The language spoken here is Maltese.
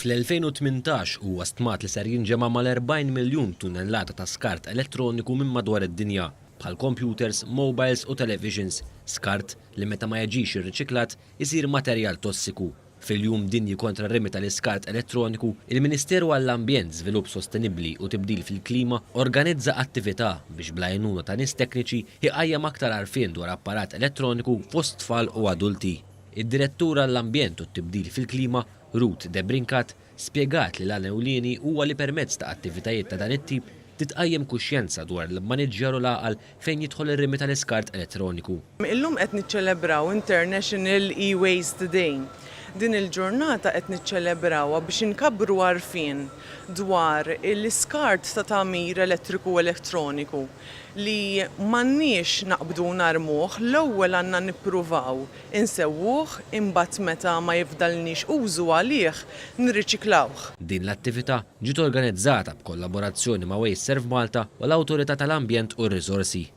Fl-2018 huwa stmat li ser jinġema mal-40 miljun tunnellata ta' skart elettroniku minn madwar id-dinja bħal computers, mobiles u televisions, skart li meta ma jiġix irriċiklat isir materjal tossiku. Fil-jum dinji kontra r-rimi tal-iskart elettroniku, il-Ministeru għall-Ambjent, Żvilupp Sostenibbli u Tibdil fil-Klima organizza attività biex bla għajnuna ta' nies tekniċi iqajjem aktar għarfien dwar apparat elettroniku fost tfal u adulti. Id-Direttura għall-Ambjent u t-Tibdil fil-Klima, Ruth Debrinkat, spjegat li l-għana huwa li permezz ta' attivitajiet ta' dan it-tip titqajjem kuxjenza dwar l-maniġġjar u laqal fejn jidħol ir-rimi tal-iskart elettroniku. Illum qed niċċelebraw International E-Waste Day. Din il-ġurnata qed niċċelebrawha biex inkabbru għarfien dwar l-iskart ta' tagħmir elettriku u elettroniku li m'għandniex naqbdu narmuh, l-ewwel għandna nippruvaw insewwuh imbagħad meta ma jifdalniex użu għalih nirriċiklawh. Din l-attività ġiet organizzata b'kollaborazzjoni ma' Waste Serve Malta u l-Awtorità tal-Ambjent u r-Riżorsi.